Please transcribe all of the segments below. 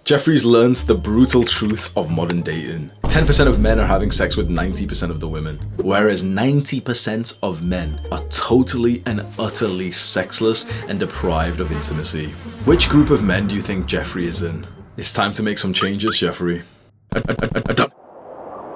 Jeffries learns the brutal truth of modern dating. 10% of men are having sex with 90% of the women, whereas 90% of men are totally and utterly sexless and deprived of intimacy. Which group of men do you think Jeffrey is in? It's time to make some changes, Jeffrey.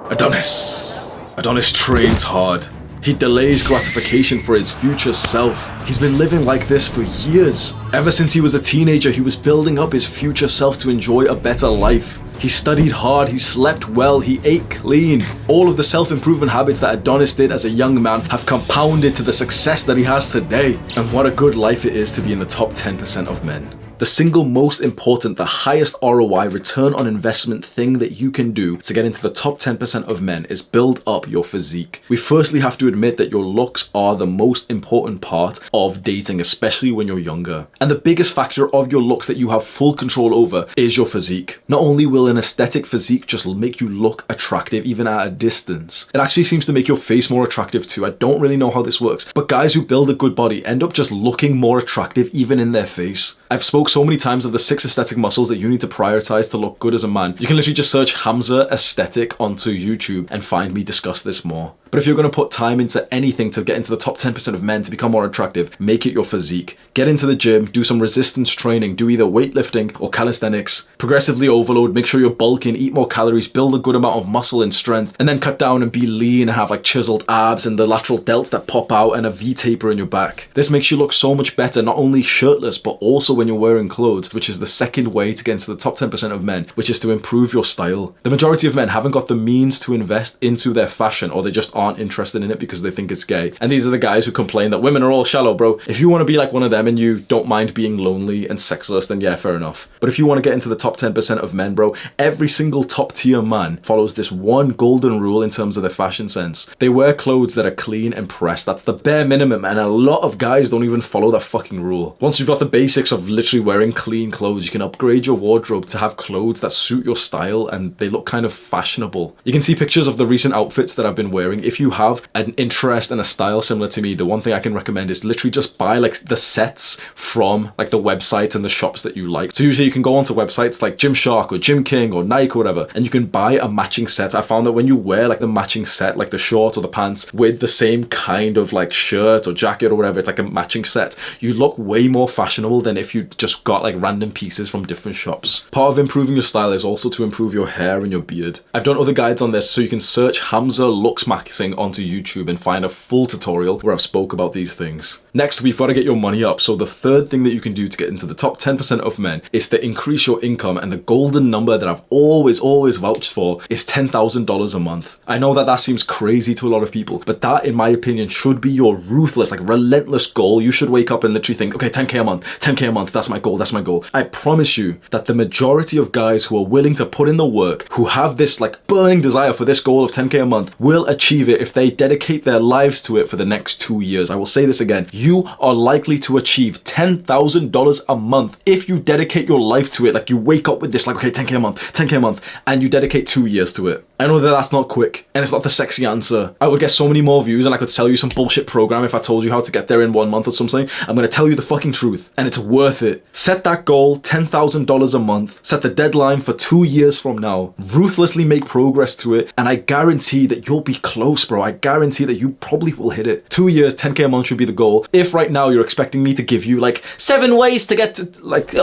Adonis trains hard. He delays gratification for his future self. He's been living like this for years. Ever since he was a teenager, he was building up his future self to enjoy a better life. He studied hard, he slept well, he ate clean. All of the self-improvement habits that Adonis did as a young man have compounded to the success that he has today. And what a good life it is to be in the top 10% of men. The single most important, the highest ROI, return on investment thing that you can do to get into the top 10% of men is build up your physique. We firstly have to admit that your looks are the most important part of dating, especially when you're younger. And the biggest factor of your looks that you have full control over is your physique. Not only will an aesthetic physique just make you look attractive even at a distance, it actually seems to make your face more attractive too. I don't really know how this works, but guys who build a good body end up just looking more attractive even in their face. I've spoke so many times of the 6 aesthetic muscles that you need to prioritize to look good as a man. You can literally just search Hamza aesthetic onto YouTube and find me discuss this more. But if you're going to put time into anything to get into the top 10% of men to become more attractive, make it your physique. Get into the gym, do some resistance training, do either weightlifting or calisthenics. Progressively overload, make sure you're bulking, eat more calories, build a good amount of muscle and strength, and then cut down and be lean and have like chiseled abs and the lateral delts that pop out and a V-taper in your back. This makes you look so much better, not only shirtless, but also when you're wearing clothes, which is the second way to get into the top 10% of men, which is to improve your style. The majority of men haven't got the means to invest into their fashion, or they just aren't interested in it because they think it's gay. And these are the guys who complain that women are all shallow, bro. If you want to be like one of them and you don't mind being lonely and sexless, then yeah, fair enough. But if you want to get into the top 10% of men, bro, every single top tier man follows this one golden rule in terms of their fashion sense. They wear clothes that are clean and pressed. That's the bare minimum, and a lot of guys don't even follow that fucking rule. Once you've got the basics of literally wearing clean clothes, you can upgrade your wardrobe to have clothes that suit your style and they look kind of fashionable. You can see pictures of the recent outfits that I've been wearing. If you have an interest and a style similar to me, the one thing I can recommend is literally just buy like the sets from like the websites and the shops that you like. So usually you can go onto websites like Gymshark or Gym King or Nike or whatever, and you can buy a matching set. I found that when you wear like the matching set, like the short or the pants with the same kind of like shirt or jacket or whatever, it's like a matching set, you look way more fashionable than if you just got like random pieces from different shops. Part of improving your style is also to improve your hair and your beard. I've done other guides on this, so you can search Hamza looks maxing onto YouTube and find a full tutorial where I've spoke about these things. Next, we've got to get your money up. So the third thing that you can do to get into the top 10% of men is to increase your income, and the golden number that I've always vouched for is $10,000 a month. I know that seems crazy to a lot of people, but that in my opinion should be your ruthless, like relentless goal. You should wake up and literally think, okay, 10K a month, 10K a month, that's my goal, that's my goal. I promise you that the majority of guys who are willing to put in the work, who have this like burning desire for this goal of 10K a month, will achieve it if they dedicate their lives to it for the next 2 years. I will say this again. You are likely to achieve $10,000 a month if you dedicate your life to it. Like you wake up with this like, okay, 10K a month, 10K a month, and you dedicate 2 years to it. I know that that's not quick and it's not the sexy answer. I would get so many more views and I could sell you some bullshit program if I told you how to get there in 1 month or something. I'm going to tell you the fucking truth, and it's worth it. Set that goal, $10,000 a month. Set the deadline for 2 years from now. Ruthlessly make progress to it, and I guarantee that you'll be close, bro. I guarantee that you probably will hit it. 2 years, 10K a month should be the goal. If right now you're expecting me to give you like 7 ways to get to like,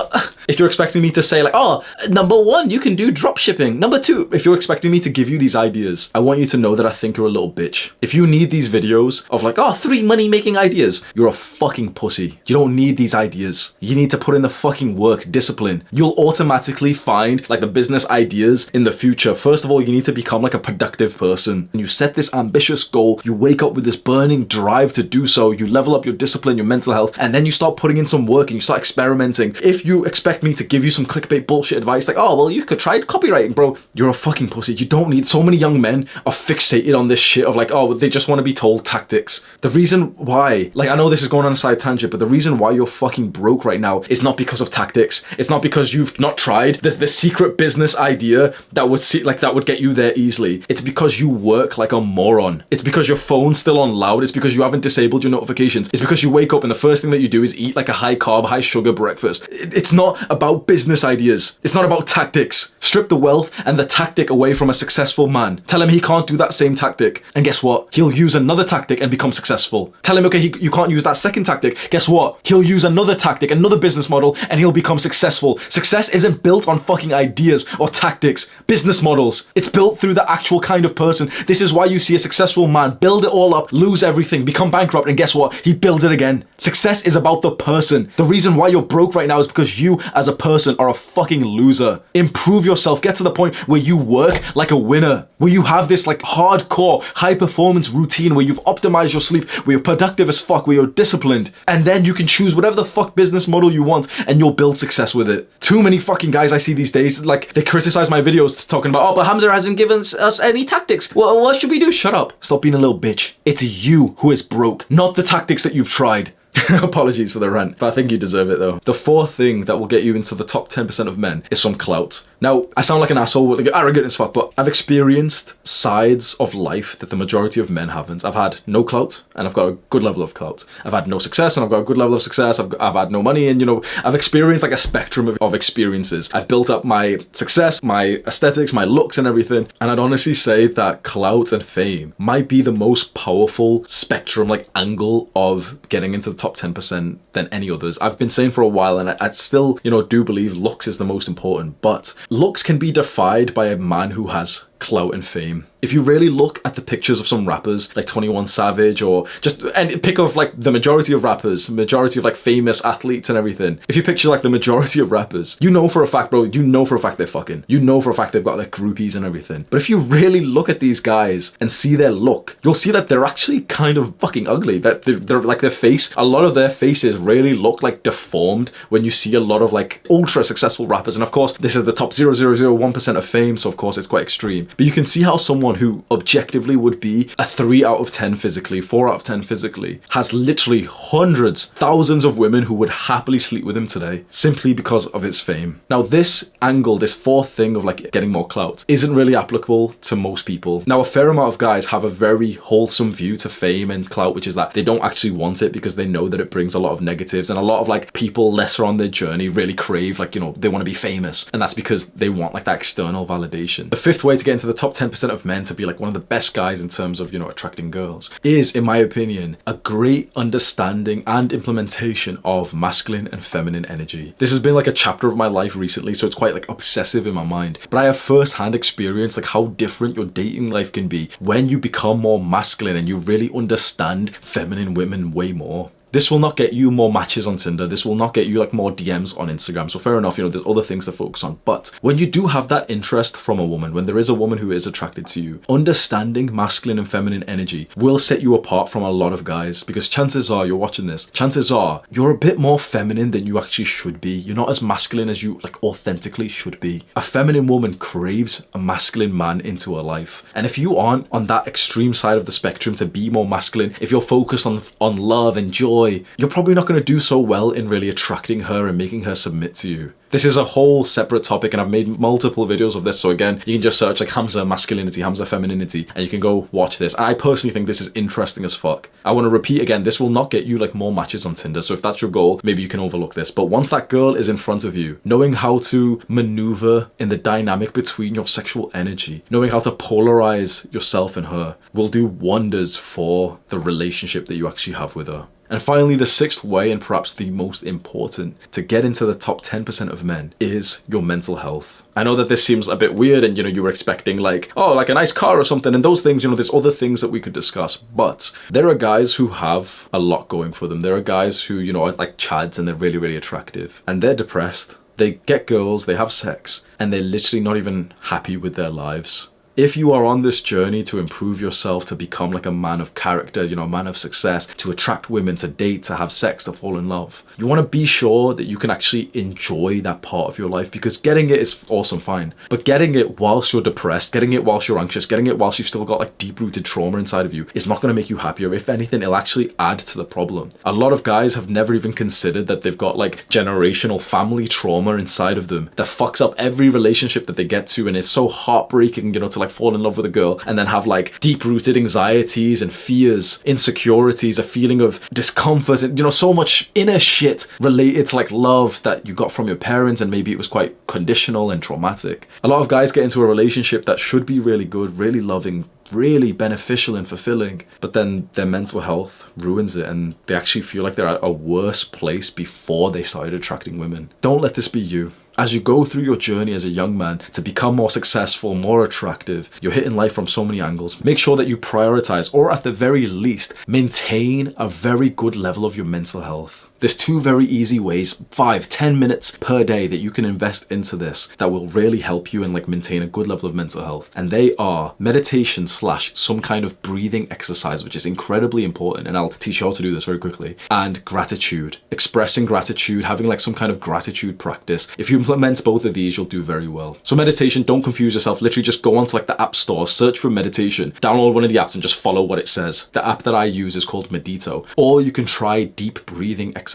if you're expecting me to say like, oh, number 1, you can do drop shipping. Number 2, if you're expecting me to give you these ideas, I want you to know that I think you're a little bitch. If you need these videos of like, oh, 3 money making ideas, you're a fucking pussy. You don't need these ideas. You need to put in the fucking work, discipline. You'll automatically find like the business ideas in the future. First of all, you need to become like a productive person. You set this ambitious goal, you wake up with this burning drive to do so, you level up your discipline, your mental health, and then you start putting in some work and you start experimenting. If you expect me to give you some clickbait bullshit advice like, oh, well, you could try copywriting, bro, you're a fucking pussy. You don't need, so many young men are fixated on this shit of like, oh, they just want to be told tactics. The reason why, like, I know this is going on a side tangent, but the reason why you're fucking broke right now is not because of tactics. It's not because you've not tried the secret business idea that would get you there easily. It's because you work like a moron. It's because your phone's still on loud. It's because you haven't disabled your notifications. It's because you wake up and the first thing that you do is eat like a high carb, high sugar breakfast. It's not about business ideas. It's not about tactics. Strip the wealth and the tactic away from a successful man. Tell him he can't do that same tactic. And guess what? He'll use another tactic and become successful. Tell him, okay, you can't use that second tactic. Guess what? He'll use another tactic, another business model, and he'll become successful. Success isn't built on fucking ideas or tactics, business models. It's built through the actual kind of person. This is why you see a successful man build it all up, lose everything, become bankrupt, and guess what? He builds it again. Success is about the person. The reason why you're broke right now is because you as a person are a fucking loser. Improve yourself. Get to the point where you work like a winner, where you have this like hardcore high performance routine, where you've optimized your sleep, where you're productive as fuck, where you're disciplined, and then you can choose whatever the fuck business model you want and you'll build success with it. Too many fucking guys I see these days, like, they criticize my videos talking about, oh, but Hamza hasn't given us any tactics. Well, what should we do? Shut up. Stop being a little bitch. It's you who is broke, not the tactics that you've tried. Apologies for the rant, but I think you deserve it though. The fourth thing that will get you into the top 10% of men is some clout. Now, I sound like an asshole, like arrogant as fuck, but I've experienced sides of life that the majority of men haven't. I've had no clout, and I've got a good level of clout. I've had no success, and I've got a good level of success. I've had no money, and I've experienced like a spectrum of experiences. I've built up my success, my aesthetics, my looks and everything, and I'd honestly say that clout and fame might be the most powerful spectrum, like angle of getting into the top 10% than any others. I've been saying for a while, and I still, do believe looks is the most important, but looks can be defied by a man who has clout and fame. If you really look at the pictures of some rappers like 21 Savage, or just and pick of like the majority of rappers, majority of like famous athletes and everything, if you picture like the majority of rappers, you know for a fact, bro, you know for a fact they're fucking. You know for a fact they've got like groupies and everything. But if you really look at these guys and see their look, you'll see that they're actually kind of fucking ugly. That they're like their face, a lot of their faces really look like deformed when you see a lot of like ultra successful rappers. And of course, this is the top 0.001% of fame, so of course it's quite extreme. But you can see how someone who objectively would be a 3 out of 10 physically, 4 out of 10 physically, has literally hundreds, thousands of women who would happily sleep with him today simply because of his fame. Now this angle, this fourth thing of like getting more clout, isn't really applicable to most people. Now a fair amount of guys have a very wholesome view to fame and clout, which is that they don't actually want it because they know that it brings a lot of negatives, and a lot of like people lesser on their journey really crave like, they want to be famous, and that's because they want like that external validation. The fifth way to get into the top 10% of men to be like one of the best guys in terms of, attracting girls is, in my opinion, a great understanding and implementation of masculine and feminine energy. This has been like a chapter of my life recently, so it's quite like obsessive in my mind, but I have first-hand experience like how different your dating life can be when you become more masculine and you really understand feminine women way more. This will not get you more matches on Tinder. This will not get you like more DMs on Instagram. So fair enough, there's other things to focus on. But when you do have that interest from a woman, when there is a woman who is attracted to you, understanding masculine and feminine energy will set you apart from a lot of guys, because chances are, you're watching this, chances are you're a bit more feminine than you actually should be. You're not as masculine as you like authentically should be. A feminine woman craves a masculine man into her life. And if you aren't on that extreme side of the spectrum to be more masculine, if you're focused on love and joy, you're probably not going to do so well in really attracting her and making her submit to you. This is a whole separate topic, and I've made multiple videos of this, so again, you can just search like Hamza masculinity, Hamza femininity, and you can go watch this. I personally think this is interesting as fuck. I want to repeat again, this will not get you like more matches on Tinder, so if that's your goal, maybe you can overlook this. But once that girl is in front of you, knowing how to maneuver in the dynamic between your sexual energy, knowing how to polarize yourself and her, will do wonders for the relationship that you actually have with her. And finally, the sixth way, and perhaps the most important, to get into the top 10% of men is your mental health. I know that this seems a bit weird, and you were expecting like, oh, like a nice car or something, and those things, there's other things that we could discuss. But there are guys who have a lot going for them. There are guys who, are like chads, and they're really, really attractive, and they're depressed. They get girls, they have sex, and they're literally not even happy with their lives. If you are on this journey to improve yourself, to become like a man of character, you know, a man of success, to attract women, to date, to have sex, to fall in love, you want to be sure that you can actually enjoy that part of your life, because getting it is awesome, fine. But getting it whilst you're depressed, getting it whilst you're anxious, getting it whilst you've still got like deep-rooted trauma inside of you is not going to make you happier. If anything, it'll actually add to the problem. A lot of guys have never even considered that they've got like generational family trauma inside of them that fucks up every relationship that they get to, and it's so heartbreaking, you know, to like fall in love with a girl and then have like deep-rooted anxieties and fears, insecurities, a feeling of discomfort, and you know, so much inner shit related to like love that you got from your parents, and maybe it was quite conditional and traumatic. A lot of guys get into a relationship that should be really good, really loving, really beneficial and fulfilling, but then their mental health ruins it, and they actually feel like they're at a worse place before they started attracting women. Don't let this be you. As you go through your journey as a young man to become more successful, more attractive, you're hitting life from so many angles. Make sure that you prioritize, or at the very least, maintain a very good level of your mental health. There's two very easy ways, 5-10 minutes per day, that you can invest into this that will really help you and like maintain a good level of mental health. And they are meditation / some kind of breathing exercise, which is incredibly important. And I'll teach you how to do this very quickly. And gratitude, expressing gratitude, having like some kind of gratitude practice. If you implement both of these, you'll do very well. So meditation, don't confuse yourself. Literally just go onto like the app store, search for meditation, download one of the apps and just follow what it says. The app that I use is called Medito. Or you can try deep breathing exercises.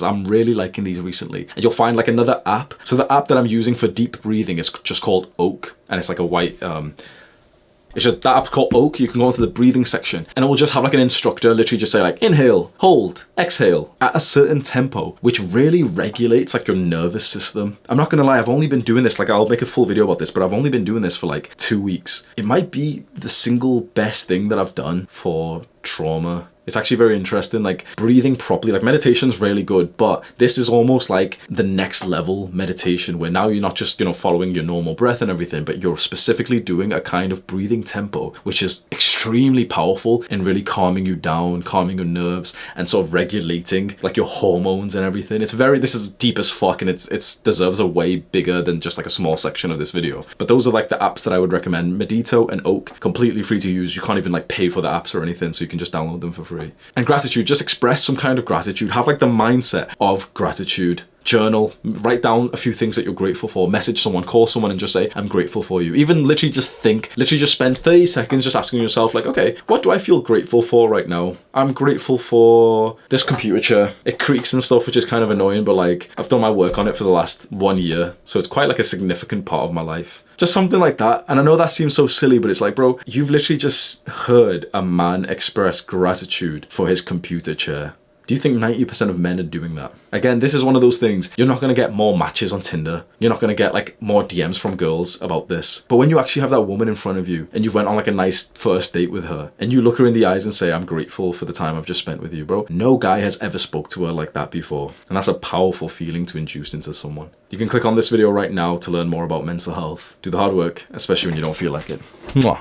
I'm really liking these recently, and you'll find like another app. So the app that I'm using for deep breathing is just called Oak, and it's like a white it's just, that app's called Oak. You can go into the breathing section and it will just have like an instructor literally just say like inhale, hold, exhale at a certain tempo, which really regulates like your nervous system. I'm not gonna lie, I've only been doing this, like I'll make a full video about this, but I've only been doing this for like 2 weeks. It might be the single best thing that I've done for trauma. It's actually very interesting, like breathing properly. Like meditation's really good, but this is almost like the next level meditation, where now you're not just, you know, following your normal breath and everything, but you're specifically doing a kind of breathing tempo, which is extremely powerful in really calming you down, calming your nerves, and sort of regulating like your hormones and everything. It's very, this is deep as fuck, and it's deserves a way bigger than just like a small section of this video. But those are like the apps that I would recommend. Medito and Oak, completely free to use. You can't even like pay for the apps or anything, so you can just download them for free. And gratitude, just express some kind of gratitude. Have like the mindset of gratitude. Journal, write down a few things that you're grateful for, message someone, call someone and just say, I'm grateful for you. Even literally just think, literally just spend 30 seconds just asking yourself like, okay, what do I feel grateful for right now? I'm grateful for this computer chair. It creaks and stuff, which is kind of annoying, but like I've done my work on it for the last 1 year, so it's quite like a significant part of my life. Just something like that. And I know that seems so silly, but it's like, bro, you've literally just heard a man express gratitude for his computer chair. Do you think 90% of men are doing that? Again, this is one of those things. You're not going to get more matches on Tinder. You're not going to get like more DMs from girls about this. But when you actually have that woman in front of you and you went on like a nice first date with her and you look her in the eyes and say, I'm grateful for the time I've just spent with you, bro. No guy has ever spoke to her like that before. And that's a powerful feeling to induce into someone. You can click on this video right now to learn more about mental health. Do the hard work, especially when you don't feel like it. Mwah.